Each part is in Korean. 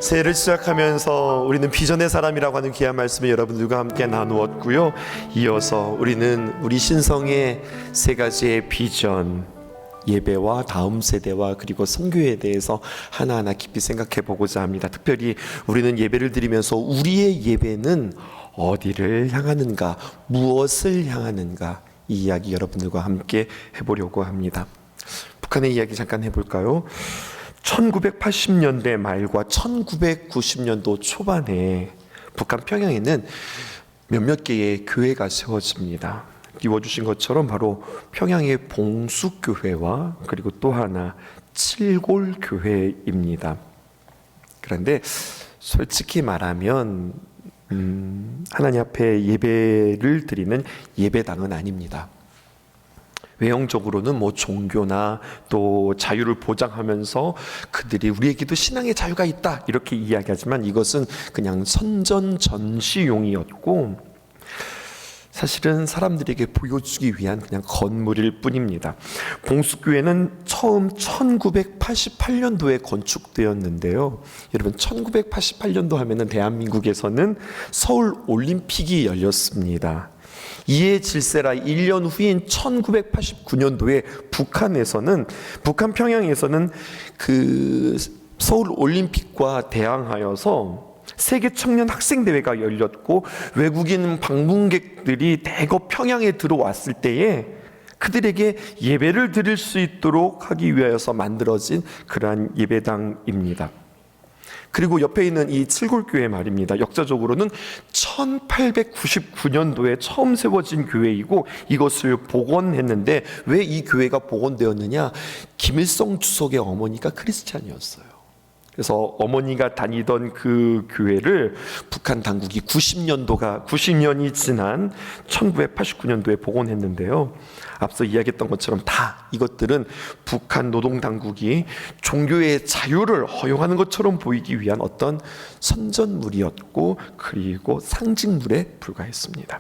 새해를 시작하면서 우리는 비전의 사람이라고 하는 귀한 말씀을 여러분들과 함께 나누었고요. 이어서 우리는 우리 신성의 세 가지의 비전, 예배와 다음 세대와 그리고 선교에 대해서 하나하나 깊이 생각해 보고자 합니다. 특별히 우리는 예배를 드리면서 우리의 예배는 어디를 향하는가, 무엇을 향하는가, 이 이야기 여러분들과 함께 해보려고 합니다. 북한의 이야기 잠깐 해볼까요? 1980년대 말과 1990년도 초반에 북한 평양에는 몇몇 개의 교회가 세워집니다. 띄워주신 것처럼 바로 평양의 봉수교회와 그리고 또 하나 칠골교회입니다. 그런데 솔직히 말하면 하나님 앞에 예배를 드리는 예배당은 아닙니다. 외형적으로는 종교나 또 자유를 보장하면서 그들이 우리에게도 신앙의 자유가 있다 이렇게 이야기하지만 이것은 그냥 선전 전시용이었고 사실은 사람들에게 보여주기 위한 그냥 건물일 뿐입니다. 봉수교회는 처음 1988년도에 건축되었는데요. 여러분 1988년도 하면은 대한민국에서는 서울 올림픽이 열렸습니다. 이에 질세라 1년 후인 1989년도에 북한 평양에서는 그 서울 올림픽과 대항하여서 세계 청년 학생 대회가 열렸고 외국인 방문객들이 대거 평양에 들어왔을 때에 그들에게 예배를 드릴 수 있도록 하기 위하여서 만들어진 그러한 예배당입니다. 그리고 옆에 있는 이 칠골교회 말입니다. 역사적으로는 1899년도에 처음 세워진 교회이고 이것을 복원했는데 왜 이 교회가 복원되었느냐? 김일성 주석의 어머니가 크리스찬이었어요. 그래서 어머니가 다니던 그 교회를 북한 당국이 90년이 지난 1989년도에 복원했는데요. 앞서 이야기했던 것처럼 다 이것들은 북한 노동 당국이 종교의 자유를 허용하는 것처럼 보이기 위한 어떤 선전물이었고 그리고 상징물에 불과했습니다.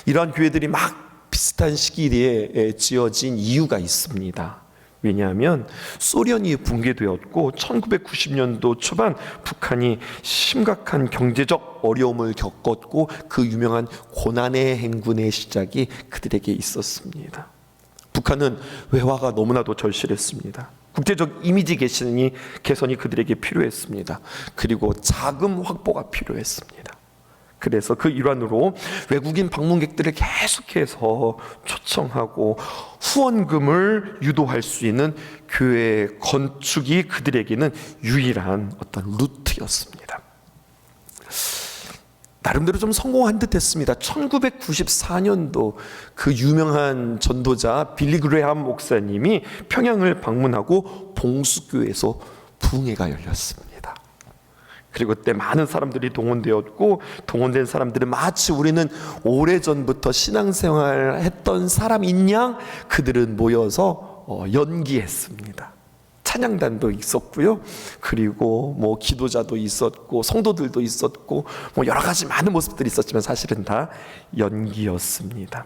이러한 교회들이 막 비슷한 시기에 지어진 이유가 있습니다. 왜냐하면 소련이 붕괴되었고 1990년도 초반 북한이 심각한 경제적 어려움을 겪었고 그 유명한 고난의 행군의 시작이 그들에게 있었습니다. 북한은 외화가 너무나도 절실했습니다. 국제적 이미지 개선이 그들에게 필요했습니다. 그리고 자금 확보가 필요했습니다. 그래서 그 일환으로 외국인 방문객들을 계속해서 초청하고 후원금을 유도할 수 있는 교회 건축이 그들에게는 유일한 어떤 루트였습니다. 나름대로 좀 성공한 듯 했습니다. 1994년도 그 유명한 전도자 빌리 그레함 목사님이 평양을 방문하고 봉수교회에서 부흥회가 열렸습니다. 그리고 그때 많은 사람들이 동원되었고 동원된 사람들은 마치 우리는 오래전부터 신앙생활 했던 사람인 양 그들은 모여서 연기했습니다. 찬양단도 있었고요. 그리고 기도자도 있었고 성도들도 있었고 여러 가지 많은 모습들이 있었지만 사실은 다 연기였습니다.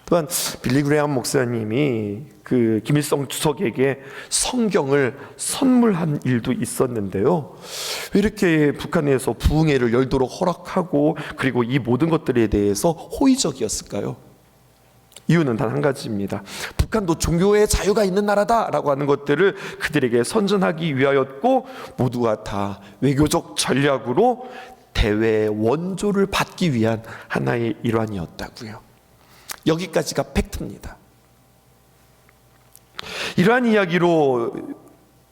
또한 빌리 그레함 목사님이 그 김일성 주석에게 성경을 선물한 일도 있었는데요. 왜 이렇게 북한에서 부흥회를 열도록 허락하고 그리고 이 모든 것들에 대해서 호의적이었을까요? 이유는 단 한 가지입니다. 북한도 종교의 자유가 있는 나라다라고 하는 것들을 그들에게 선전하기 위하였고 모두가 다 외교적 전략으로 대외 원조를 받기 위한 하나의 일환이었다고요. 여기까지가 팩트입니다. 이러한 이야기로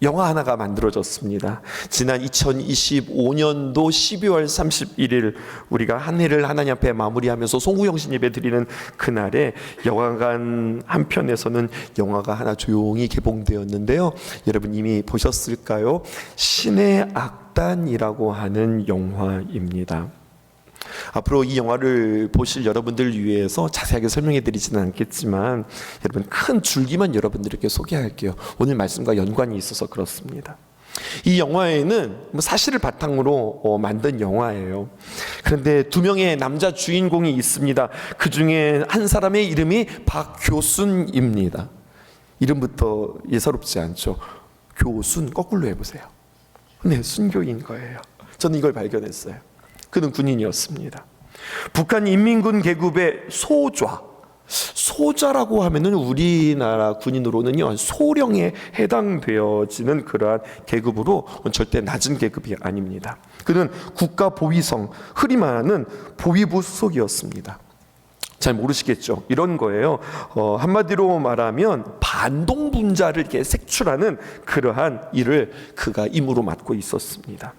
영화 하나가 만들어졌습니다. 지난 2025년도 12월 31일 우리가 한 해를 하나님 앞에 마무리하면서 송구영신 예배 드리는 그날에 영화관 한편에서는 영화가 하나 조용히 개봉되었는데요. 여러분 이미 보셨을까요? 신의 악단이라고 하는 영화입니다. 앞으로 이 영화를 보실 여러분들 위해서 자세하게 설명해 드리지는 않겠지만 여러분 큰 줄기만 여러분들에게 소개할게요. 오늘 말씀과 연관이 있어서 그렇습니다. 이 영화에는 사실을 바탕으로 만든 영화예요. 그런데 두 명의 남자 주인공이 있습니다. 그 중에 한 사람의 이름이 박교순입니다. 이름부터 예사롭지 않죠. 교순 거꾸로 해보세요. 네, 순교인 거예요. 저는 이걸 발견했어요. 그는 군인이었습니다. 북한 인민군 계급의 소좌라고 하면은 우리나라 군인으로는요 소령에 해당되어지는 그러한 계급으로 절대 낮은 계급이 아닙니다. 그는 국가보위성 흐리마는 보위부 수석이었습니다. 잘 모르시겠죠? 이런 거예요. 한마디로 말하면 반동 분자를 이렇게 색출하는 그러한 일을 그가 임무로 맡고 있었습니다.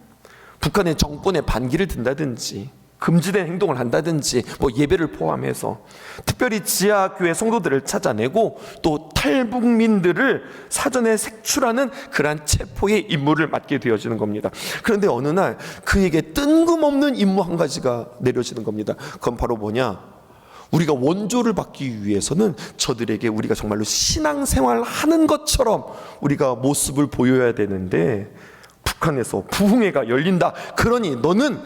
북한의 정권에 반기를 든다든지 금지된 행동을 한다든지 예배를 포함해서 특별히 지하교회 성도들을 찾아내고 또 탈북민들을 사전에 색출하는 그러한 체포의 임무를 맡게 되어지는 겁니다. 그런데 어느 날 그에게 뜬금없는 임무 한 가지가 내려지는 겁니다. 그건 바로 뭐냐? 우리가 원조를 받기 위해서는 저들에게 우리가 정말로 신앙생활 하는 것처럼 우리가 모습을 보여야 되는데 북한에서 부흥회가 열린다. 그러니 너는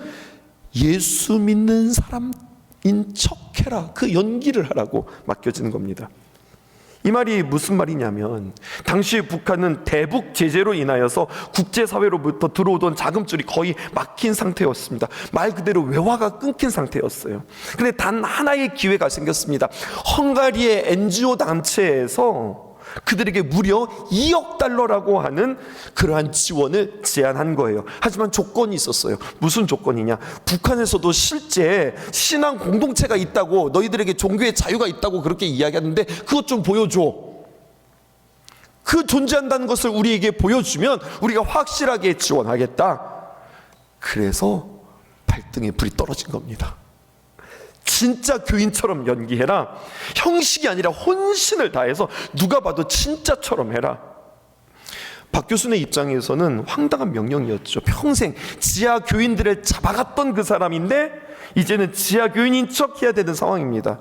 예수 믿는 사람인 척해라. 그 연기를 하라고 맡겨지는 겁니다. 이 말이 무슨 말이냐면 당시 북한은 대북 제재로 인하여서 국제사회로부터 들어오던 자금줄이 거의 막힌 상태였습니다. 말 그대로 외화가 끊긴 상태였어요. 그런데 단 하나의 기회가 생겼습니다. 헝가리의 NGO 단체에서 그들에게 무려 2억 달러라고 하는 그러한 지원을 제안한 거예요. 하지만 조건이 있었어요. 무슨 조건이냐? 북한에서도 실제 신앙 공동체가 있다고, 너희들에게 종교의 자유가 있다고 그렇게 이야기하는데 그것 좀 보여줘. 그 존재한다는 것을 우리에게 보여주면 우리가 확실하게 지원하겠다. 그래서 발등에 불이 떨어진 겁니다. 진짜 교인처럼 연기해라. 형식이 아니라 혼신을 다해서 누가 봐도 진짜처럼 해라. 박 교수의 입장에서는 황당한 명령이었죠. 평생 지하 교인들을 잡아갔던 그 사람인데 이제는 지하 교인인 척 해야 되는 상황입니다.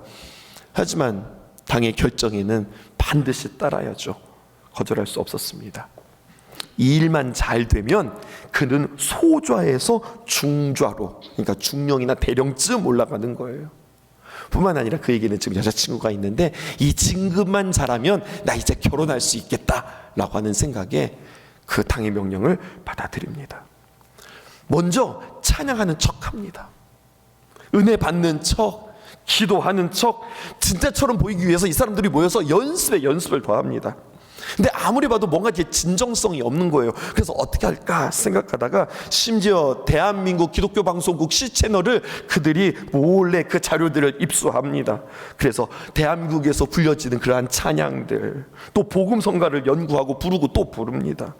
하지만 당의 결정에는 반드시 따라야죠. 거절할 수 없었습니다. 이 일만 잘 되면 그는 소좌에서 중좌로, 그러니까 중령이나 대령쯤 올라가는 거예요. 뿐만 아니라 그에게는 지금 여자친구가 있는데 이 진급만 잘하면 나 이제 결혼할 수 있겠다라고 하는 생각에 그 당의 명령을 받아들입니다. 먼저 찬양하는 척합니다. 은혜 받는 척, 기도하는 척, 진짜처럼 보이기 위해서 이 사람들이 모여서 연습을 더합니다. 근데 아무리 봐도 뭔가 이게 진정성이 없는 거예요. 그래서 어떻게 할까 생각하다가 심지어 대한민국 기독교 방송국 C채널을 그들이 몰래 그 자료들을 입수합니다. 그래서 대한민국에서 불려지는 그러한 찬양들, 또 복음성가를 연구하고 부르고 또 부릅니다.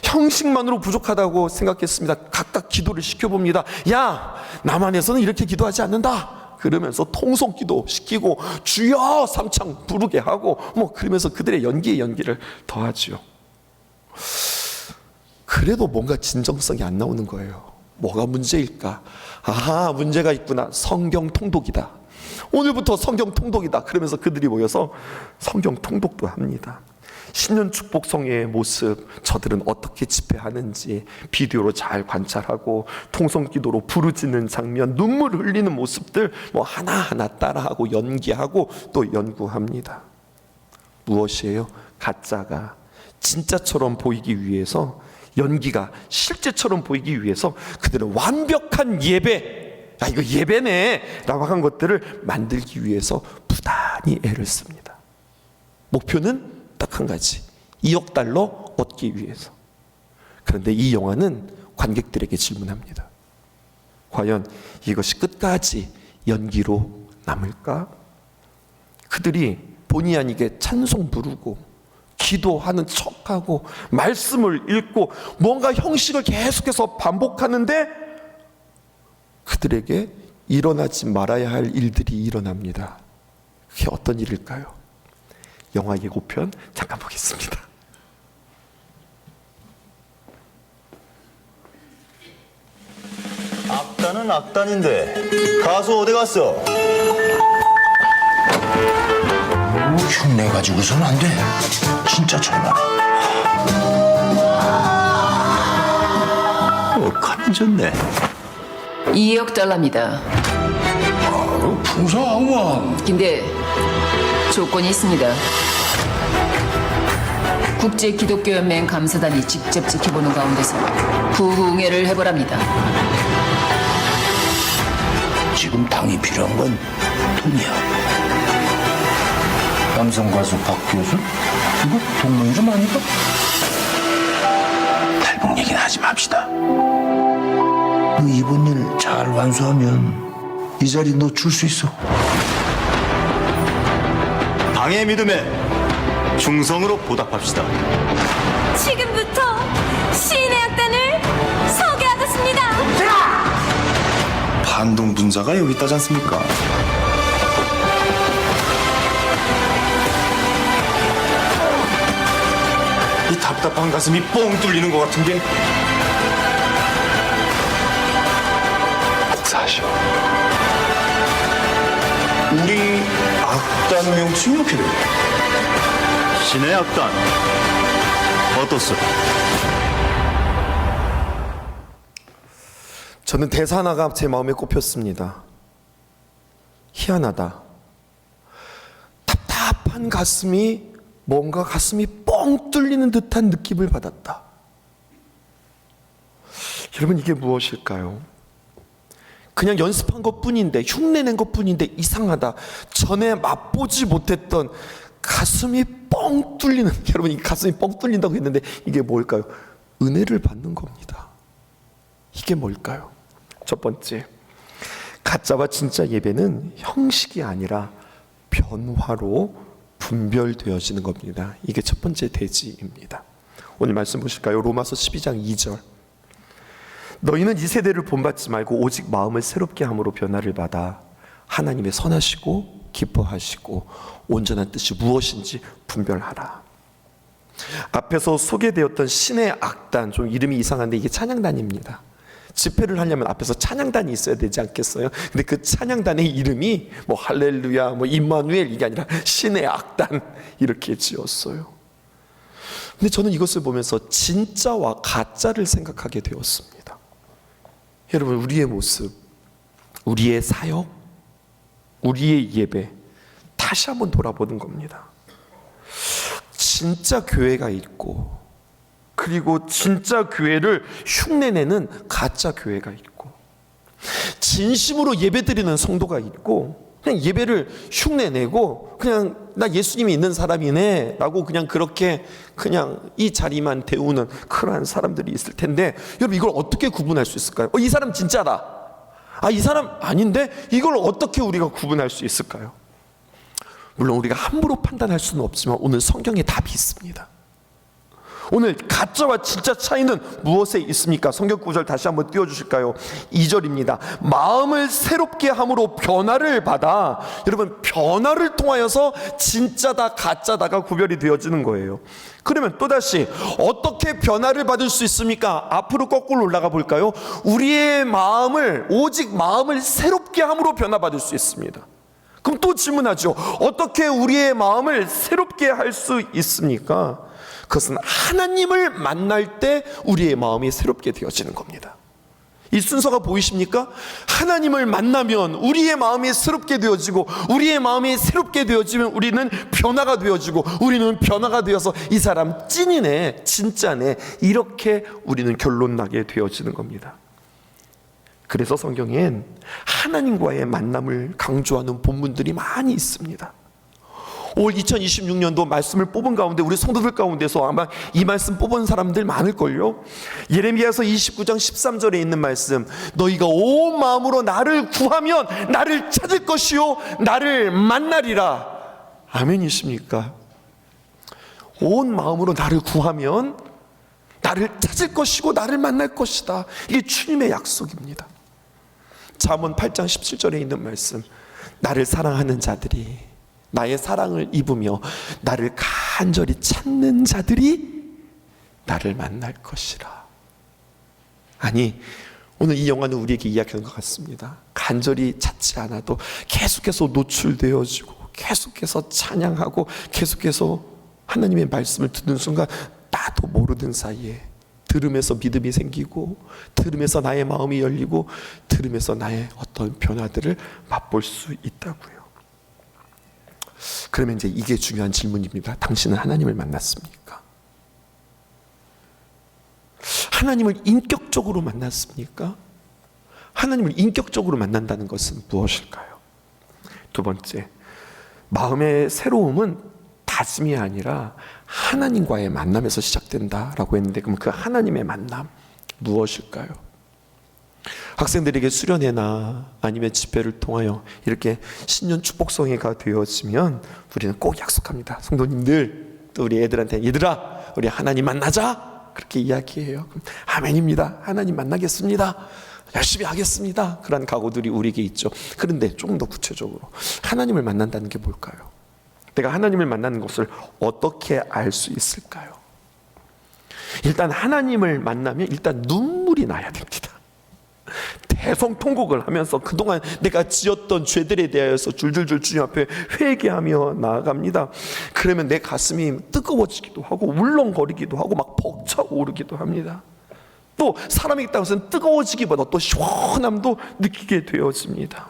형식만으로 부족하다고 생각했습니다. 각각 기도를 시켜봅니다. 야, 남한에서는 이렇게 기도하지 않는다. 그러면서 통성기도 시키고 주여 삼창 부르게 하고 그러면서 그들의 연기를 더하죠. 그래도 뭔가 진정성이 안 나오는 거예요. 뭐가 문제일까? 아하, 문제가 있구나. 성경 통독이다. 오늘부터 성경 통독이다. 그러면서 그들이 모여서 성경 통독도 합니다. 신년 축복성의 모습, 저들은 어떻게 집회하는지 비디오로 잘 관찰하고 통성기도로 부르짖는 장면, 눈물 흘리는 모습들 하나하나 따라하고 연기하고 또 연구합니다. 무엇이에요? 가짜가 진짜처럼 보이기 위해서, 연기가 실제처럼 보이기 위해서 그들은 완벽한 예배, 이거 예배네 라고 한 것들을 만들기 위해서 부단히 애를 씁니다. 목표는 딱 한 가지, 2억 달러 얻기 위해서. 그런데 이 영화는 관객들에게 질문합니다. 과연 이것이 끝까지 연기로 남을까? 그들이 본의 아니게 찬송 부르고 기도하는 척하고 말씀을 읽고 뭔가 형식을 계속해서 반복하는데 그들에게 일어나지 말아야 할 일들이 일어납니다. 그게 어떤 일일까요? 영화 예고편 잠깐 보겠습니다. 악단은 악단인데 가수 어디 갔어? 흉내 가지고선 안 돼. 진짜처럼 하네. 가면 좋네. 2억 달러입니다. 풍성하구만. 근데 조건이 있습니다. 국제기독교연맹 감사단이 직접 지켜보는 가운데서 부흥회를 해보랍니다. 지금 당이 필요한 건 돈이야. 남성 가수 박교수? 이거 동물 이름 아닌가? 탈북 얘기는 하지 맙시다. 너 이번 일 잘 완수하면 이 자리 너 줄 수 있어. 당의 믿음에 충성으로 보답합시다. 지금부터 시인의 악단을 소개하겠습니다. 반동 분자가 여기 있다지 않습니까? 이 답답한 가슴이 뻥 뚫리는 것 같은 게 꼭 사시오. 우리 악단 명칭이 어떻게 돼요? 신의 악단 어떻소? 저는 대사 하나가 제 마음에 꼽혔습니다. 희한하다. 답답한 가슴이 뭔가 가슴이 뻥 뚫리는 듯한 느낌을 받았다. 여러분, 이게 무엇일까요? 그냥 연습한 것뿐인데, 흉내낸 것뿐인데 이상하다. 전에 맛보지 못했던 가슴이 뻥 뚫리는, 여러분, 이 가슴이 뻥 뚫린다고 했는데 이게 뭘까요? 은혜를 받는 겁니다. 이게 뭘까요? 첫 번째, 가짜와 진짜 예배는 형식이 아니라 변화로 분별되어지는 겁니다. 이게 첫 번째 대지입니다. 오늘 말씀 보실까요? 로마서 12장 2절. 너희는 이 세대를 본받지 말고 오직 마음을 새롭게 함으로 변화를 받아 하나님의 선하시고 기뻐하시고 온전한 뜻이 무엇인지 분별하라. 앞에서 소개되었던 신의 악단, 좀 이름이 이상한데 이게 찬양단입니다. 집회를 하려면 앞에서 찬양단이 있어야 되지 않겠어요? 근데 그 찬양단의 이름이 뭐 할렐루야, 뭐 임마누엘 이게 아니라 신의 악단 이렇게 지었어요. 근데 저는 이것을 보면서 진짜와 가짜를 생각하게 되었습니다. 여러분, 우리의 모습, 우리의 사역, 우리의 예배 다시 한번 돌아보는 겁니다. 진짜 교회가 있고, 그리고 진짜 교회를 흉내내는 가짜 교회가 있고, 진심으로 예배드리는 성도가 있고, 그냥 예배를 흉내내고 그냥 나 예수님이 있는 사람이네 라고 그냥 그렇게 그냥 이 자리만 데우는 그러한 사람들이 있을 텐데, 여러분, 이걸 어떻게 구분할 수 있을까요? 이 사람 진짜다, 이 사람 아닌데, 이걸 어떻게 우리가 구분할 수 있을까요? 물론 우리가 함부로 판단할 수는 없지만 오늘 성경에 답이 있습니다. 오늘 가짜와 진짜 차이는 무엇에 있습니까? 성경 구절 다시 한번 띄워주실까요? 2절입니다. 마음을 새롭게 함으로 변화를 받아. 여러분, 변화를 통하여서 진짜다 가짜다가 구별이 되어지는 거예요. 그러면 또다시 어떻게 변화를 받을 수 있습니까? 앞으로 거꾸로 올라가 볼까요? 우리의 마음을, 오직 마음을 새롭게 함으로 변화받을 수 있습니다. 그럼 또 질문하죠. 어떻게 우리의 마음을 새롭게 할 수 있습니까? 그것은 하나님을 만날 때 우리의 마음이 새롭게 되어지는 겁니다. 이 순서가 보이십니까? 하나님을 만나면 우리의 마음이 새롭게 되어지고, 우리의 마음이 새롭게 되어지면 우리는 변화가 되어지고, 우리는 변화가 되어서 이 사람 찐이네, 진짜네, 이렇게 우리는 결론 나게 되어지는 겁니다. 그래서 성경엔 하나님과의 만남을 강조하는 본문들이 많이 있습니다. 올 2026년도 말씀을 뽑은 가운데 우리 성도들 가운데서 아마 이 말씀 뽑은 사람들 많을걸요. 예레미야서 29장 13절에 있는 말씀, 너희가 온 마음으로 나를 구하면 나를 찾을 것이요 나를 만나리라. 아멘이십니까? 온 마음으로 나를 구하면 나를 찾을 것이고 나를 만날 것이다. 이게 주님의 약속입니다. 잠언 8장 17절에 있는 말씀, 나를 사랑하는 자들이, 나의 사랑을 입으며 나를 간절히 찾는 자들이 나를 만날 것이라. 아니, 오늘 이 영화는 우리에게 이야기하는 것 같습니다. 간절히 찾지 않아도 계속해서 노출되어지고, 계속해서 찬양하고, 계속해서 하나님의 말씀을 듣는 순간 나도 모르는 사이에 들으면서 믿음이 생기고, 들으면서 나의 마음이 열리고, 들으면서 나의 어떤 변화들을 맛볼 수 있다고요. 그러면 이제 이게 중요한 질문입니다. 당신은 하나님을 만났습니까? 하나님을 인격적으로 만났습니까? 하나님을 인격적으로 만난다는 것은 무엇일까요? 두 번째, 마음의 새로움은 다짐이 아니라 하나님과의 만남에서 시작된다라고 했는데, 그럼 그 하나님의 만남 무엇일까요? 학생들에게 수련회나 아니면 집회를 통하여 이렇게 신년 축복성회가 되어지면 우리는 꼭 약속합니다. 성도님들, 또 우리 애들한테, 얘들아 우리 하나님 만나자, 그렇게 이야기해요. 그럼 아멘입니다. 하나님 만나겠습니다. 열심히 하겠습니다. 그런 각오들이 우리에게 있죠. 그런데 조금 더 구체적으로 하나님을 만난다는 게 뭘까요? 내가 하나님을 만나는 것을 어떻게 알 수 있을까요? 일단 하나님을 만나면 일단 눈물이 나야 됩니다. 대성통곡을 하면서 그동안 내가 지었던 죄들에 대하여서 줄줄줄 주님 앞에 회개하며 나아갑니다. 그러면 내 가슴이 뜨거워지기도 하고 울렁거리기도 하고 막 벅차오르기도 합니다. 또 사람이 있다고 해서 뜨거워지기보다 또 시원함도 느끼게 되어집니다.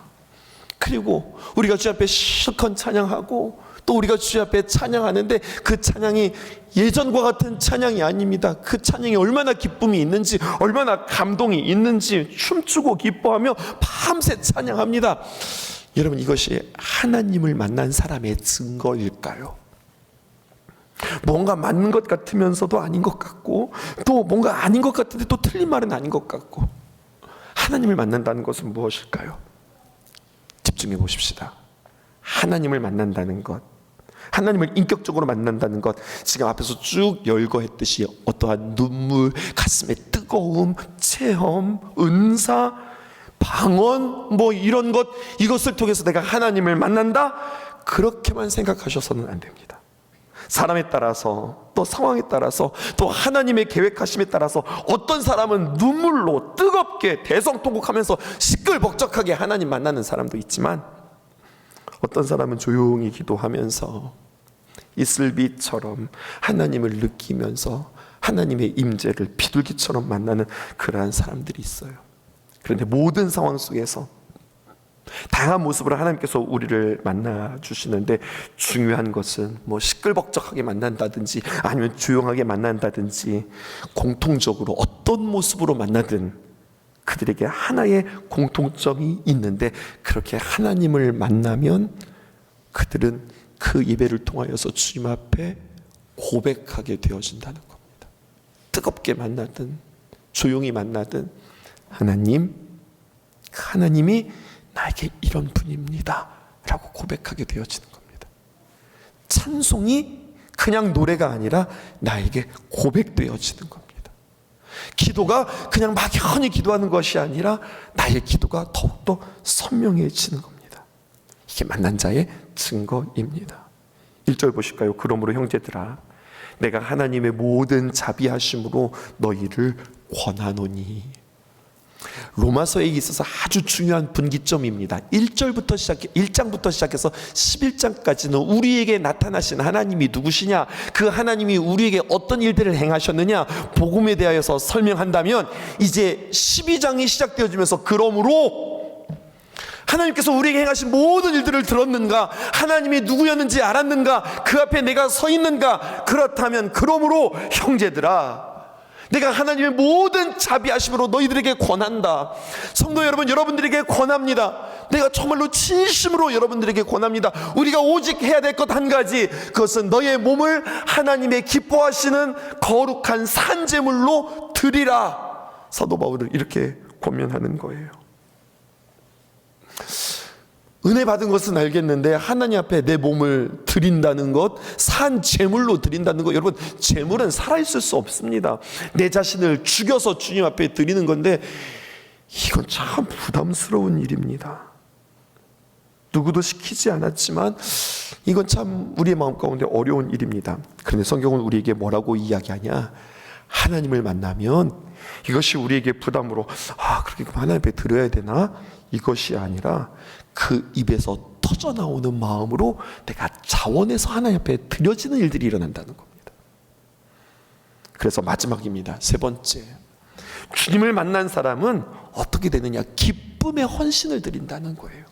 그리고 우리가 주 앞에 실컷 찬양하고 또 우리가 주 앞에 찬양하는데 그 찬양이 예전과 같은 찬양이 아닙니다. 그 찬양이 얼마나 기쁨이 있는지, 얼마나 감동이 있는지 춤추고 기뻐하며 밤새 찬양합니다. 여러분, 이것이 하나님을 만난 사람의 증거일까요? 뭔가 맞는 것 같으면서도 아닌 것 같고, 또 뭔가 아닌 것 같은데 또 틀린 말은 아닌 것 같고. 하나님을 만난다는 것은 무엇일까요? 집중해 보십시다. 하나님을 만난다는 것, 하나님을 인격적으로 만난다는 것, 지금 앞에서 쭉 열거했듯이 어떠한 눈물, 가슴의 뜨거움, 체험, 은사, 방언, 뭐 이런 것, 이것을 통해서 내가 하나님을 만난다, 그렇게만 생각하셔서는 안 됩니다. 사람에 따라서, 또 상황에 따라서, 또 하나님의 계획하심에 따라서 어떤 사람은 눈물로 뜨겁게 대성통곡하면서 시끌벅적하게 하나님 만나는 사람도 있지만, 어떤 사람은 조용히 기도하면서 이슬비처럼 하나님을 느끼면서 하나님의 임재를 비둘기처럼 만나는 그러한 사람들이 있어요. 그런데 모든 상황 속에서 다양한 모습으로 하나님께서 우리를 만나 주시는데, 중요한 것은 뭐 시끌벅적하게 만난다든지 아니면 조용하게 만난다든지 공통적으로 어떤 모습으로 만나든 그들에게 하나의 공통점이 있는데, 그렇게 하나님을 만나면 그들은 그 예배를 통하여서 주님 앞에 고백하게 되어진다는 겁니다. 뜨겁게 만나든 조용히 만나든 하나님이 나에게 이런 분입니다 라고 고백하게 되어지는 겁니다. 찬송이 그냥 노래가 아니라 나에게 고백되어지는 겁니다. 기도가 그냥 막연히 기도하는 것이 아니라 나의 기도가 더욱더 선명해지는 겁니다. 이게 만난 자의 증거입니다. 1절 보실까요? 그러므로 형제들아, 내가 하나님의 모든 자비하심으로 너희를 권하노니. 로마서에 있어서 아주 중요한 분기점입니다. 1장부터 시작해서 11장까지는 우리에게 나타나신 하나님이 누구시냐, 그 하나님이 우리에게 어떤 일들을 행하셨느냐, 복음에 대하여서 설명한다면, 이제 12장이 시작되어지면서 그러므로 하나님께서 우리에게 행하신 모든 일들을 들었는가, 하나님이 누구였는지 알았는가, 그 앞에 내가 서 있는가, 그렇다면 그러므로 형제들아, 내가 하나님의 모든 자비하심으로 너희들에게 권한다. 성도 여러분, 여러분들에게 권합니다. 내가 정말로 진심으로 여러분들에게 권합니다. 우리가 오직 해야 될 것 한 가지, 그것은 너의 몸을 하나님의 기뻐하시는 거룩한 산제물로 드리라. 사도 바울은 이렇게 권면하는 거예요. 은혜 받은 것은 알겠는데 하나님 앞에 내 몸을 드린다는 것, 산 제물로 드린다는 것, 여러분, 제물은 살아있을 수 없습니다. 내 자신을 죽여서 주님 앞에 드리는 건데, 이건 참 부담스러운 일입니다. 누구도 시키지 않았지만 이건 참 우리의 마음 가운데 어려운 일입니다. 그런데 성경은 우리에게 뭐라고 이야기하냐, 하나님을 만나면 이것이 우리에게 부담으로, 그렇게 하나님 앞에 드려야 되나, 이것이 아니라 그 입에서 터져 나오는 마음으로 내가 자원해서 하나님 앞에 드려지는 일들이 일어난다는 겁니다. 그래서 마지막입니다. 세 번째, 주님을 만난 사람은 어떻게 되느냐, 기쁨의 헌신을 드린다는 거예요.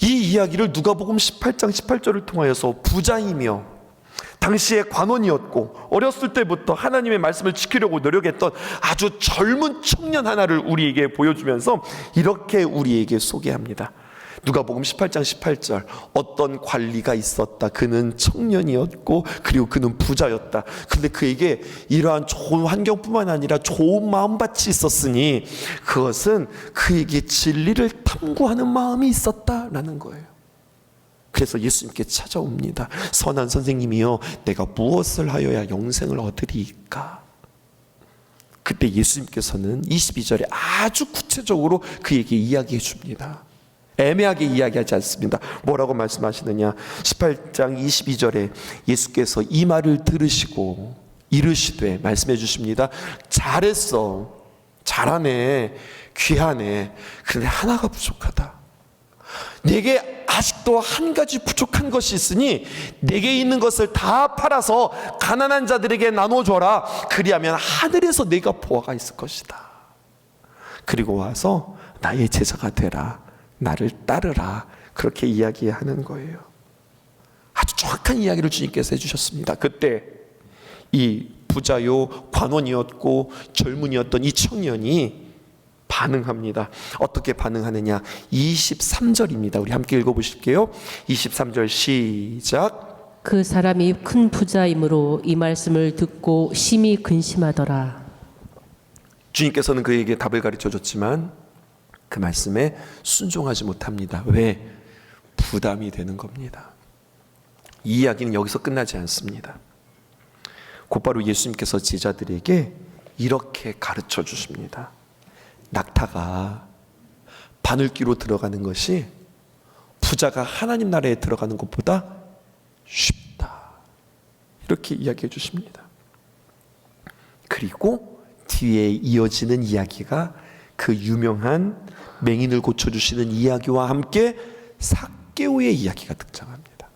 이 이야기를 누가복음 18장 18절을 통하여서 부자이며 당시의 관원이었고 어렸을 때부터 하나님의 말씀을 지키려고 노력했던 아주 젊은 청년 하나를 우리에게 보여주면서 이렇게 우리에게 소개합니다. 누가복음 18장 18절, 어떤 관리가 있었다. 그는 청년이었고 그리고 그는 부자였다. 근데 그에게 이러한 좋은 환경뿐만 아니라 좋은 마음밭이 있었으니 그것은 그에게 진리를 탐구하는 마음이 있었다라는 거예요. 그래서 예수님께 찾아옵니다. 선한 선생님이여, 내가 무엇을 하여야 영생을 얻으리이까? 그때 예수님께서는 22절에 아주 구체적으로 그에게 이야기해 줍니다. 애매하게 이야기하지 않습니다. 뭐라고 말씀하시느냐? 18장 22절에 예수께서 이 말을 들으시고 이르시되 말씀해 주십니다. 잘했어, 잘하네, 귀하네. 그런데 하나가 부족하다. 내게 아직도 한 가지 부족한 것이 있으니 내게 있는 것을 다 팔아서 가난한 자들에게 나눠줘라. 그리하면 하늘에서 내가 보아가 있을 것이다. 그리고 와서 나의 제자가 되라. 나를 따르라. 그렇게 이야기하는 거예요. 아주 정확한 이야기를 주님께서 해주셨습니다. 그때 이 부자요 관원이었고 젊은이였던 이 청년이 반응합니다. 어떻게 반응하느냐? 23절입니다. 우리 함께 읽어보실게요. 23절 시작. 그 사람이 큰 부자이므로 이 말씀을 듣고 심히 근심하더라. 주님께서는 그에게 답을 가르쳐줬지만 그 말씀에 순종하지 못합니다. 왜? 부담이 되는 겁니다. 이 이야기는 여기서 끝나지 않습니다. 곧바로 예수님께서 제자들에게 이렇게 가르쳐 주십니다. 낙타가 바늘귀로 들어가는 것이 부자가 하나님 나라에 들어가는 것보다 쉽다. 이렇게 이야기해 주십니다. 그리고 뒤에 이어지는 이야기가 그 유명한 맹인을 고쳐주시는 이야기와 함께 삭개오의 이야기가 등장합니다.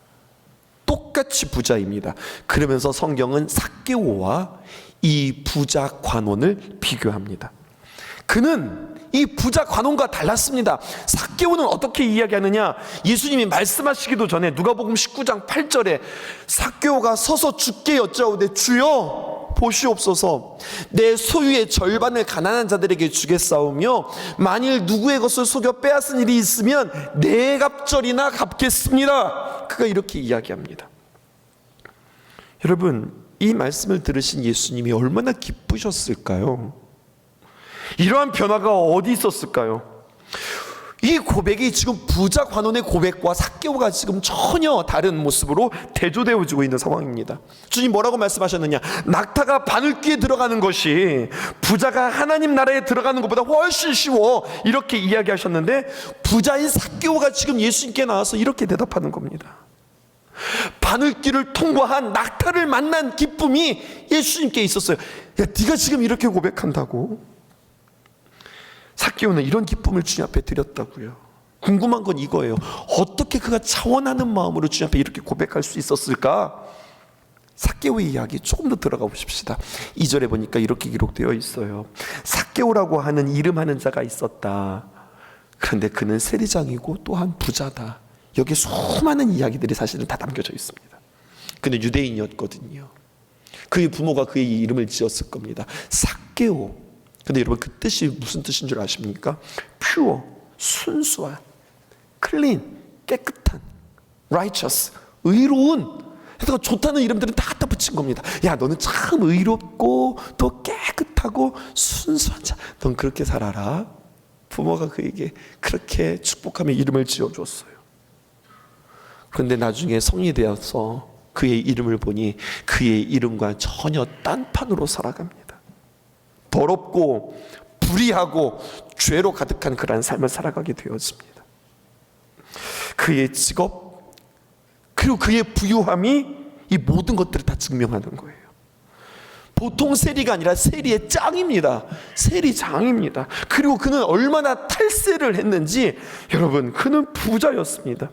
똑같이 부자입니다. 그러면서 성경은 삭개오와 이 부자 관원을 비교합니다. 그는 이 부자 관원과 달랐습니다. 삭개오는 어떻게 이야기하느냐? 예수님이 말씀하시기도 전에 누가복음 19장 8절에 삭개오가 서서 주께 여짜오되 주여 보시옵소서, 내 소유의 절반을 가난한 자들에게 주겠사오며 만일 누구의 것을 속여 빼앗은 일이 있으면 네 갑절이나 갚겠습니다. 그가 이렇게 이야기합니다. 여러분, 이 말씀을 들으신 예수님이 얼마나 기쁘셨을까요? 이러한 변화가 어디 있었을까요? 이 고백이 지금 부자 관원의 고백과 삭개오가 지금 전혀 다른 모습으로 대조되어지고 있는 상황입니다. 주님 뭐라고 말씀하셨느냐? 낙타가 바늘귀에 들어가는 것이 부자가 하나님 나라에 들어가는 것보다 훨씬 쉬워. 이렇게 이야기하셨는데 부자인 삭개오가 지금 예수님께 나와서 이렇게 대답하는 겁니다. 바늘귀를 통과한 낙타를 만난 기쁨이 예수님께 있었어요. 야, 네가 지금 이렇게 고백한다고? 삭개오는 이런 기쁨을 주님 앞에 드렸다고요. 궁금한 건 이거예요. 어떻게 그가 차원하는 마음으로 주님 앞에 이렇게 고백할 수 있었을까? 삭개오의 이야기 조금 더 들어가 보십시다. 2절에 보니까 이렇게 기록되어 있어요. 삭개오라고 하는 이름하는 자가 있었다. 그런데 그는 세리장이고 또한 부자다. 여기에 수많은 이야기들이 사실은 다 담겨져 있습니다. 그는 유대인이었거든요. 그의 부모가 그의 이름을 지었을 겁니다. 삭개오. 근데 여러분 그 뜻이 무슨 뜻인 줄 아십니까? pure, 순수한, clean, 깨끗한, righteous, 의로운. 그러니까 좋다는 이름들은 다 갖다 붙인 겁니다. 야, 너는 참 의롭고 또 깨끗하고 순수한 자. 넌 그렇게 살아라. 부모가 그에게 그렇게 축복하며 이름을 지어줬어요. 그런데 나중에 성이 되어서 그의 이름을 보니 그의 이름과 전혀 딴판으로 살아갑니다. 더럽고 불의하고 죄로 가득한 그러한 삶을 살아가게 되었습니다. 그의 직업 그리고 그의 부유함이 이 모든 것들을 다 증명하는 거예요. 보통 세리가 아니라 세리의 짱입니다. 세리장입니다. 그리고 그는 얼마나 탈세를 했는지 여러분, 그는 부자였습니다.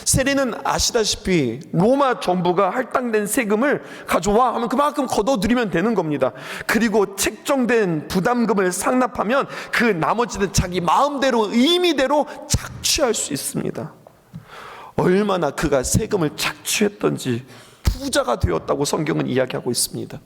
세리는 아시다시피 로마 정부가 할당된 세금을 가져와 하면 그만큼 걷어들이면 되는 겁니다. 그리고 책정된 부담금을 상납하면 그 나머지는 자기 마음대로 의미대로 착취할 수 있습니다. 얼마나 그가 세금을 착취했던지 부자가 되었다고 성경은 이야기하고 있습니다.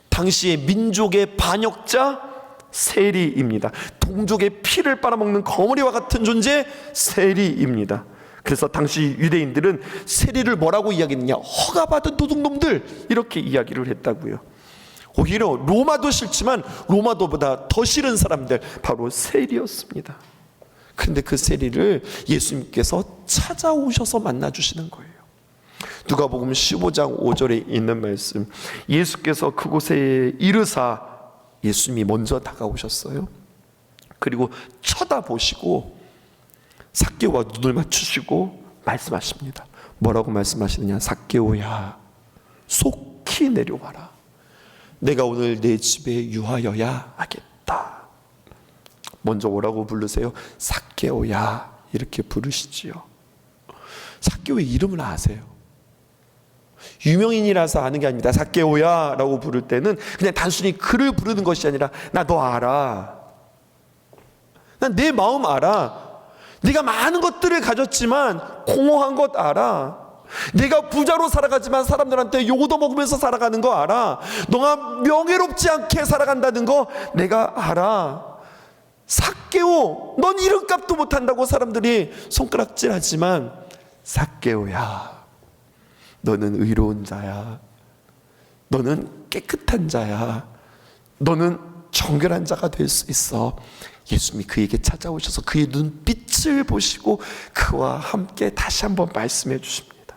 당시의 민족의 반역자 세리입니다. 동족의 피를 빨아먹는 거머리와 같은 존재 세리입니다. 그래서 당시 유대인들은 세리를 뭐라고 이야기했느냐? 허가받은 도둑놈들, 이렇게 이야기를 했다고요. 오히려 로마도 싫지만 로마도보다 더 싫은 사람들, 바로 세리였습니다. 그런데 그 세리를 예수님께서 찾아오셔서 만나주시는 거예요. 누가복음 15장 5절에 있는 말씀, 예수께서 그곳에 이르사, 예수님이 먼저 다가오셨어요. 그리고 쳐다보시고 삭개오와 눈을 맞추시고 말씀하십니다. 뭐라고 말씀하시느냐? 삭개오야, 속히 내려와라. 내가 오늘 내 집에 유하여야 하겠다. 먼저 뭐라고 부르세요? 삭개오야, 이렇게 부르시지요. 삭개오의 이름을 아세요? 유명인이라서 아는 게 아닙니다. 삭개오야 라고 부를 때는 그냥 단순히 그를 부르는 것이 아니라, 나 너 알아, 난 내 마음 알아, 네가 많은 것들을 가졌지만 공허한 것 알아, 내가 부자로 살아가지만 사람들한테 욕도 먹으면서 살아가는 거 알아, 너가 명예롭지 않게 살아간다는 거 내가 알아. 삭개오, 넌 이름값도 못한다고 사람들이 손가락질하지만, 삭개오야, 너는 의로운 자야, 너는 깨끗한 자야, 너는 정결한 자가 될 수 있어. 예수님이 그에게 찾아오셔서 그의 눈빛을 보시고 그와 함께 다시 한번 말씀해 주십니다.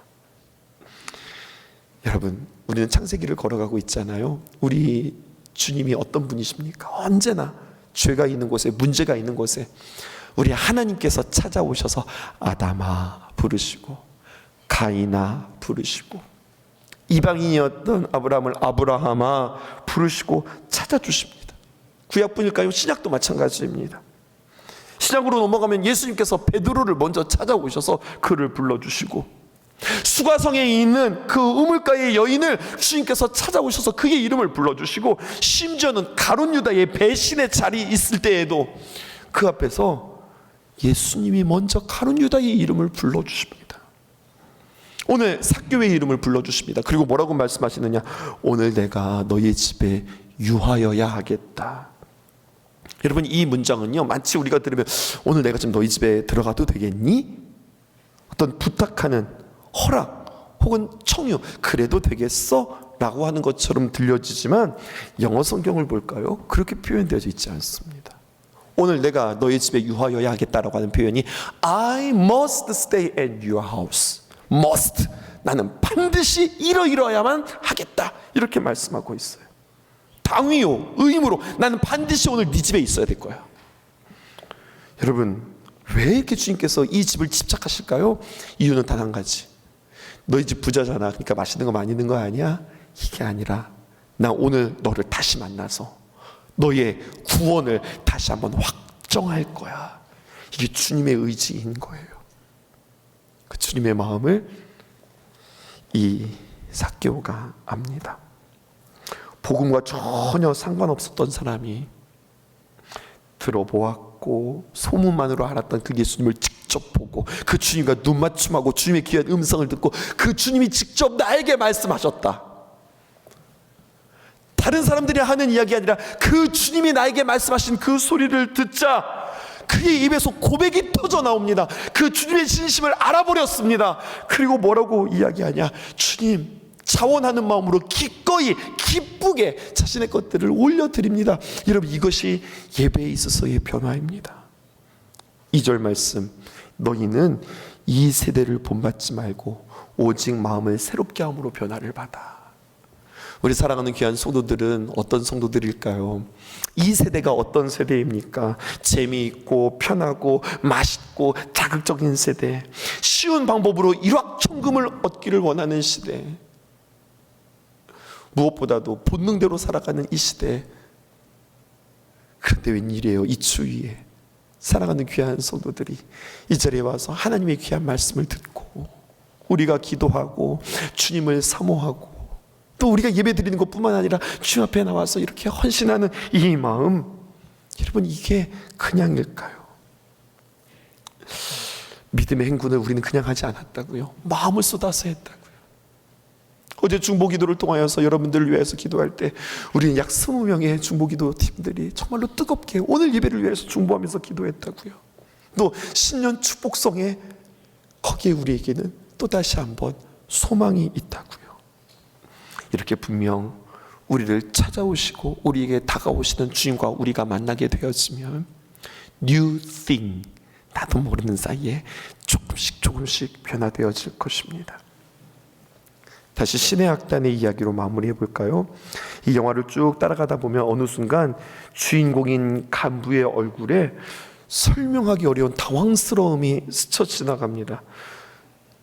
여러분, 우리는 창세기를 걸어가고 있잖아요. 우리 주님이 어떤 분이십니까? 언제나 죄가 있는 곳에, 문제가 있는 곳에 우리 하나님께서 찾아오셔서 아담아 부르시고, 가인아 부르시고, 이방인이었던 아브라함을 아브라함아 부르시고 찾아주십니다. 구약뿐일까요? 신약도 마찬가지입니다. 신약으로 넘어가면 예수님께서 베드로를 먼저 찾아오셔서 그를 불러주시고, 수가성에 있는 그 우물가의 여인을 주님께서 찾아오셔서 그의 이름을 불러주시고, 심지어는 가룟 유다의 배신의 자리에 있을 때에도 그 앞에서 예수님이 먼저 가룟 유다의 이름을 불러주십니다. 오늘 삭개오의 이름을 불러주십니다. 그리고 뭐라고 말씀하시느냐? 오늘 내가 너희 집에 유하여야 하겠다. 여러분, 이 문장은요, 마치 우리가 들으면 오늘 내가 좀 너희 집에 들어가도 되겠니? 어떤 부탁하는 허락 혹은 청유, 그래도 되겠어? 라고 하는 것처럼 들려지지만 영어 성경을 볼까요? 그렇게 표현되어 있지 않습니다. 오늘 내가 너희 집에 유하여야 하겠다라고 하는 표현이 I must stay at your house. must, 나는 반드시 이러이러야만 하겠다, 이렇게 말씀하고 있어요. 당위요, 의무로 나는 반드시 오늘 네 집에 있어야 될 거야. 여러분, 왜 이렇게 주님께서 이 집을 집착하실까요? 이유는 단 한 가지. 너희 집 부자잖아, 그러니까 맛있는 거 많이 있는 거 아니야? 이게 아니라 나 오늘 너를 다시 만나서 너의 구원을 다시 한번 확정할 거야. 이게 주님의 의지인 거예요. 그 주님의 마음을 이 삭개오가 압니다. 복음과 전혀 상관없었던 사람이 들어보았고 소문만으로 알았던 그 예수님을 직접 보고 그 주님과 눈맞춤하고 주님의 귀한 음성을 듣고 그 주님이 직접 나에게 말씀하셨다. 다른 사람들이 하는 이야기 아니라 그 주님이 나에게 말씀하신 그 소리를 듣자 그의 입에서 고백이 터져 나옵니다. 그 주님의 진심을 알아버렸습니다. 그리고 뭐라고 이야기하냐? 주님, 자원하는 마음으로 기꺼이 기쁘게 자신의 것들을 올려드립니다. 여러분, 이것이 예배에 있어서의 변화입니다. 2절 말씀, 너희는 이 세대를 본받지 말고 오직 마음을 새롭게 함으로 변화를 받아. 우리 사랑하는 귀한 성도들은 어떤 성도들일까요? 이 세대가 어떤 세대입니까? 재미있고 편하고 맛있고 자극적인 세대, 쉬운 방법으로 일확천금을 얻기를 원하는 시대, 무엇보다도 본능대로 살아가는 이 시대. 그런데 웬일이에요? 이 추위에 사랑하는 귀한 성도들이 이 자리에 와서 하나님의 귀한 말씀을 듣고 우리가 기도하고 주님을 사모하고 또 우리가 예배 드리는 것뿐만 아니라 주님 앞에 나와서 이렇게 헌신하는 이 마음, 여러분, 이게 그냥일까요? 믿음의 행군을 우리는 그냥 하지 않았다고요. 마음을 쏟아서 했다고요. 어제 중보기도를 통하여서 여러분들을 위해서 기도할 때 우리는 약 20명의 중보기도 팀들이 정말로 뜨겁게 오늘 예배를 위해서 중보하면서 기도했다고요. 또 신년 축복성에 거기에 우리에게는 또다시 한번 소망이 있다고요. 이렇게 분명 우리를 찾아오시고 우리에게 다가오시는 주님과 우리가 만나게 되었으면 new thing, 나도 모르는 사이에 조금씩 변화되어질 것입니다. 다시 신의 악단의 이야기로 마무리해 볼까요? 이 영화를 쭉 따라가다 보면 어느 순간 주인공인 간부의 얼굴에 설명하기 어려운 당황스러움이 스쳐 지나갑니다.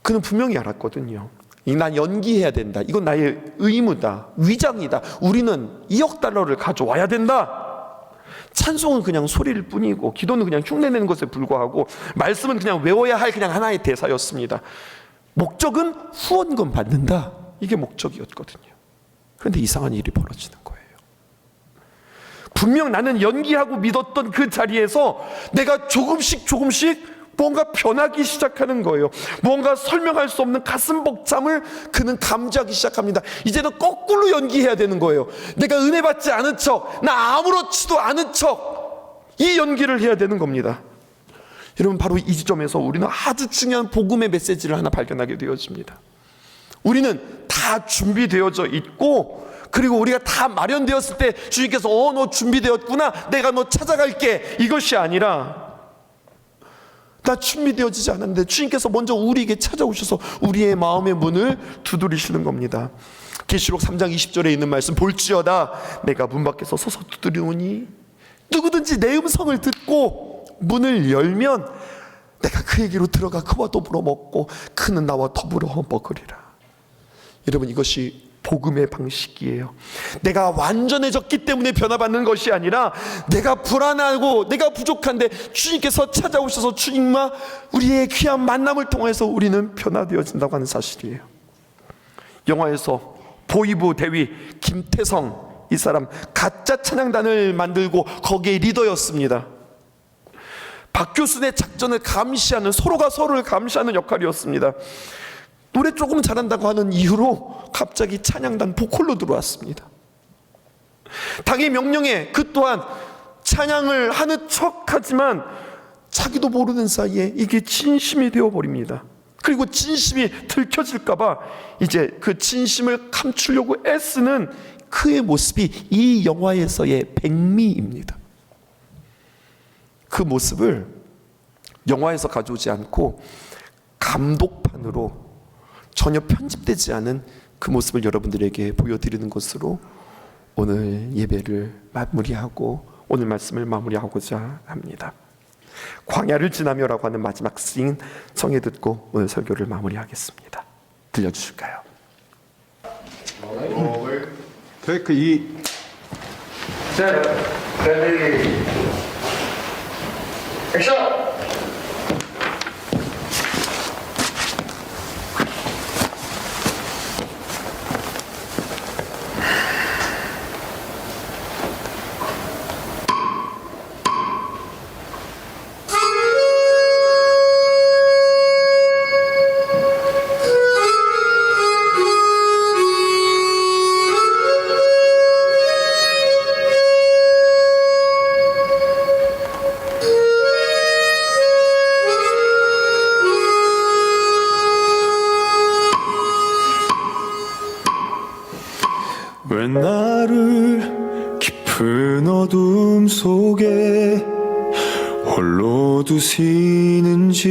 그는 분명히 알았거든요. 난 연기해야 된다. 이건 나의 의무다. 위장이다. 우리는 2억 달러를 가져와야 된다. 찬송은 그냥 소리일 뿐이고 기도는 그냥 흉내내는 것에 불과하고 말씀은 그냥 외워야 할 그냥 하나의 대사였습니다. 목적은 후원금 받는다. 이게 목적이었거든요. 그런데 이상한 일이 벌어지는 거예요. 분명 나는 연기하고 믿었던 그 자리에서 내가 조금씩 뭔가 변하기 시작하는 거예요. 뭔가 설명할 수 없는 가슴 벅참을 그는 감지하기 시작합니다. 이제는 거꾸로 연기해야 되는 거예요. 내가 은혜 받지 않은 척, 나 아무렇지도 않은 척, 이 연기를 해야 되는 겁니다. 여러분, 바로 이 지점에서 우리는 아주 중요한 복음의 메시지를 하나 발견하게 되어집니다. 우리는 다 준비되어져 있고, 그리고 우리가 다 마련되었을 때 주님께서 너 준비되었구나, 내가 너 찾아갈게, 이것이 아니라 나 준비되어지지 않았는데 주님께서 먼저 우리에게 찾아오셔서 우리의 마음의 문을 두드리시는 겁니다. 계시록 3장 20절에 있는 말씀, 볼지어다 내가 문 밖에서 서서 두드리오니 누구든지 내 음성을 듣고 문을 열면 내가 그에게로 들어가 그와 더불어 먹고 그는 나와 더불어 먹으리라. 여러분, 이것이 복음의 방식이에요. 내가 완전해졌기 때문에 변화받는 것이 아니라 내가 불안하고 내가 부족한데 주님께서 찾아오셔서 주님과 우리의 귀한 만남을 통해서 우리는 변화되어진다고 하는 사실이에요. 영화에서 보이부 대위 김태성, 이 사람 가짜 찬양단을 만들고 거기에 리더였습니다. 박교순의 작전을 감시하는, 서로가 서로를 감시하는 역할이었습니다. 노래 조금 잘한다고 하는 이유로 갑자기 찬양단 보컬로 들어왔습니다. 당의 명령에 그 또한 찬양을 하는 척하지만 자기도 모르는 사이에 이게 진심이 되어버립니다. 그리고 진심이 들켜질까봐 이제 그 진심을 감추려고 애쓰는 그의 모습이 이 영화에서의 백미입니다. 그 모습을 영화에서 가져오지 않고 감독판으로 전혀 편집되지 않은 그 모습을 여러분들에게 보여드리는 것으로 오늘 예배를 마무리하고 오늘 말씀을 마무리하고자 합니다. 광야를 지나며라고 하는 마지막 씬 청해 듣고 오늘 설교를 마무리하겠습니다. 들려주실까요? 테이크 2. 셋, 레디, 액션! 왜 나를 깊은 어둠 속에 홀로 두시는지,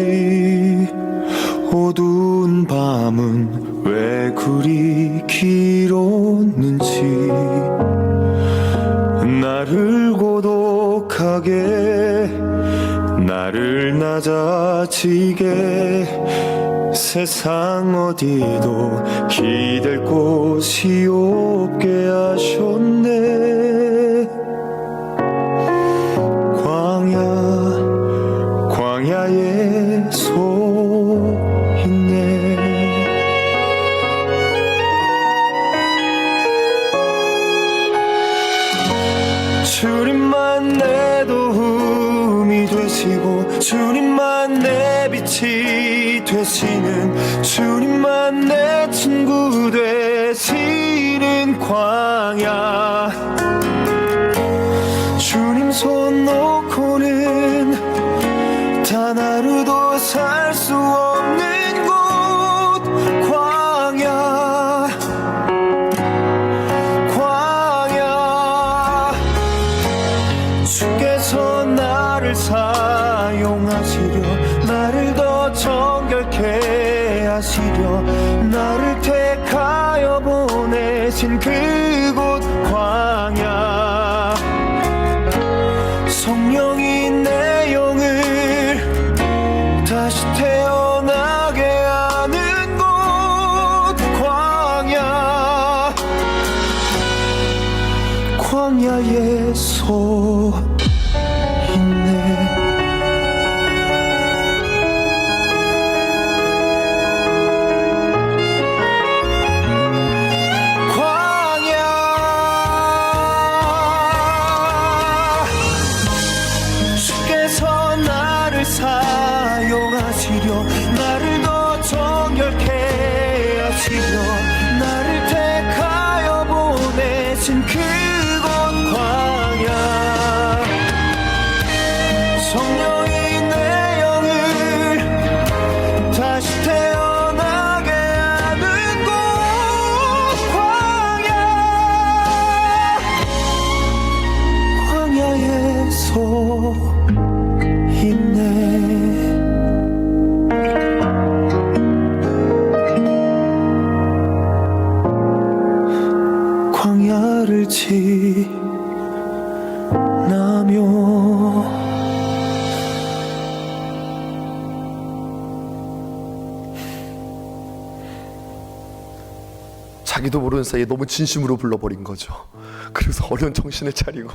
어두운 밤은 왜 그리 길었는지, 나를 고독하게 나를 낮아지게 세상 어디도 기댈 곳이 없게 하셨네. 광야에 서 있네. 주님만 내 도움이 힘이 되시고 주님만 내 빛이 되시는 주님만 내 친구 되시는 광야 주님 손 놓고는 단 하루도 살 수 없는 곳 광야 주께서 나를 사용하시려 나를 더 정결케 하시려 나를 택하여 보내신 그곳 광야 성령이 내 영을 다시 태어나게 하는 곳 광야 광야에서 사용하시려 나를 더 정결케 하시려 나를 택하여 보내신 그곳 광야 성령이 내 영을 다시 태어나게 하는 곳 광야에서 힘내 광야를 지나며 자기도 모르는 사이에 너무 진심으로 불러버린 거죠. 그래서 얼른 정신을 차리고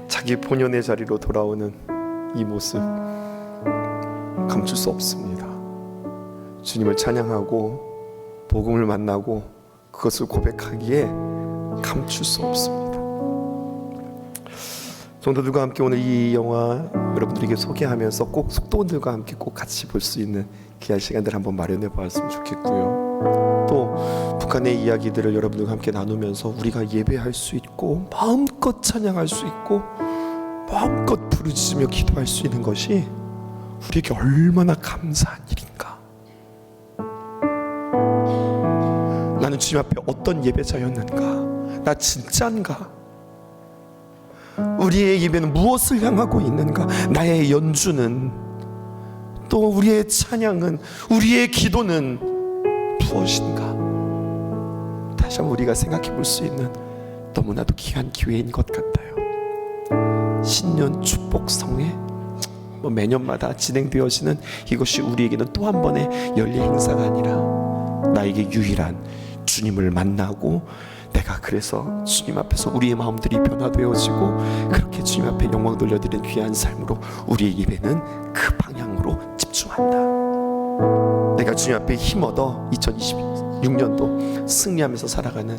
자기 본연의 자리로 돌아오는 이 모습 감출 수 없습니다. 주님을 찬양하고 복음을 만나고 그것을 고백하기에 감출 수 없습니다. 성도들과 함께 오늘 이 영화 여러분들에게 소개하면서 꼭 속도원들과 함께 꼭 같이 볼 수 있는 귀한 시간들 한번 마련해 보았으면 좋겠고요. 또 북한의 이야기들을 여러분들과 함께 나누면서 우리가 예배할 수 있고 마음껏 찬양할 수 있고 마음껏 부르짖으며 기도할 수 있는 것이 우리에게 얼마나 감사한 일인가. 나는 주님 앞에 어떤 예배자였는가? 나 진짜인가? 우리의 예배는 무엇을 향하고 있는가? 나의 연주는, 또 우리의 찬양은, 우리의 기도는 무엇인가? 다시 한번 우리가 생각해 볼 수 있는 너무나도 귀한 기회인 것 같아요. 신년 축복성회 매년마다 진행되어지는 이것이 우리에게는 또 한 번의 연례 행사가 아니라 나에게 유일한 주님을 만나고 내가 그래서 주님 앞에서 우리의 마음들이 변화되어지고 그렇게 주님 앞에 영광 돌려드리는 귀한 삶으로 우리의 예배는 그 방향으로 집중한다. 내가 주님 앞에 힘 얻어 2026년도 승리하면서 살아가는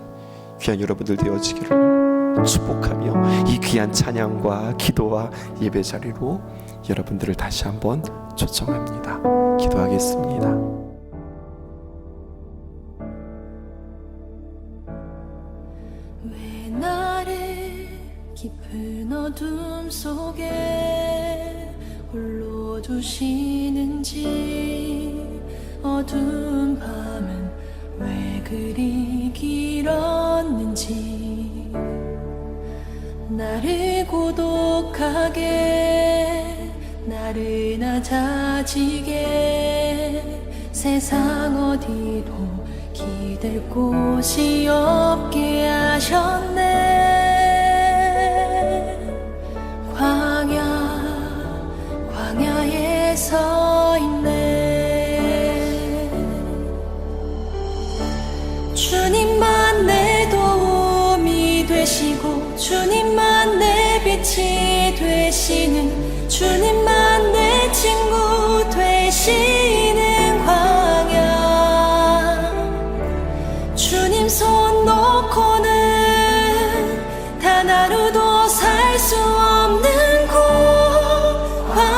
귀한 여러분들 되어지기를 축복하며 이 귀한 찬양과 기도와 예배 자리로 여러분들을 다시 한번 초청합니다. 기도하겠습니다. 왜 나를 깊은 어둠 속에 홀로 두시는지 어두운 밤은 왜 그리 길었는지 나를 고독하게 나를 낮아지게 세상 어디도 기댈 곳이 없게 하셨네. 광야에 서 있네. 주님만 내 도움이 되시고 주님만 내 빛이 되시는 주님만 내 친구 되시는 광야 주님 손 놓고는 단 하루도 살 수 없는 곳 광야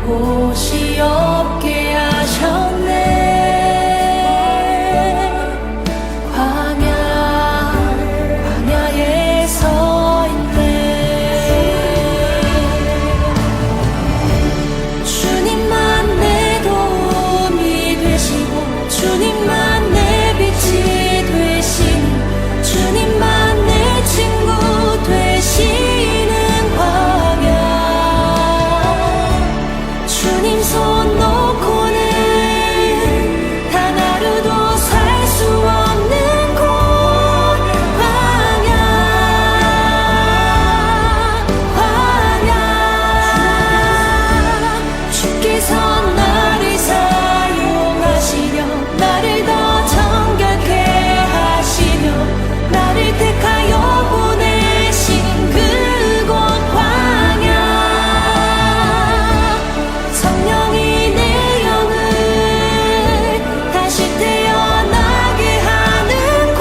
곳이 없게 하셨네. 광야에 서 있네. 주님만 내 도움이 되시고 주님만 내 빛이 되시니 주님만 내 친구 되시는 광야. 주님 손 놓고는 단 하루도 살 수 없는 곳. 광야 주께서 나를 사용하시려 나를 더 정결케 하시려 나를 택하여 보내신 그곳 광야. 성령이 내 영을 다시 태어나게 하는 곳.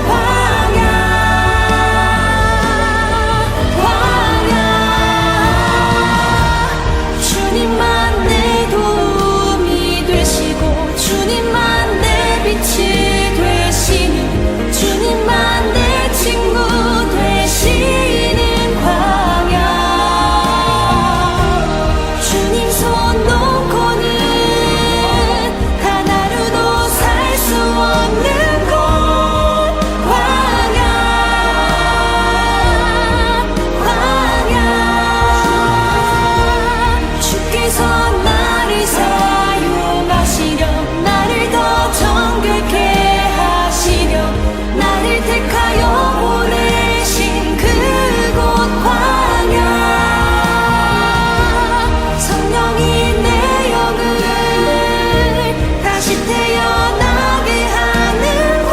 광야 주님만 내 도움이 되시고 주님만 내 빛이 되시는 주님만 내 친구 되시는 광야. 주님 손 놓고는 단 하루도 살 수 없는 곳. 주께서 나를 사용하시려 나를 더 정결케 하시려 나를 택하여 보내신 그곳 광야. 성령이 내 영을 다시 태어나게 하는 곳.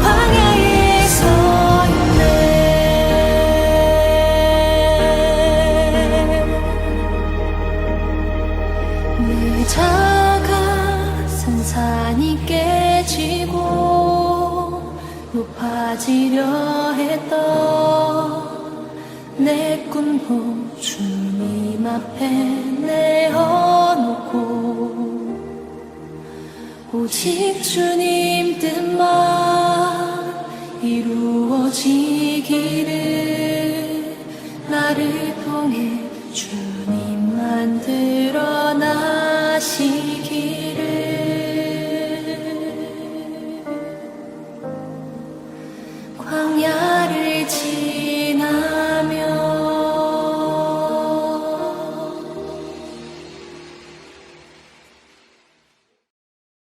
광야에 서 있네. 내 작은 산이 깨지고 높아지려 했던 내 꿈도 주님 앞에 내어놓고 오직 주님 뜻만 이루어지기를 나를 통해 주님만 드러나시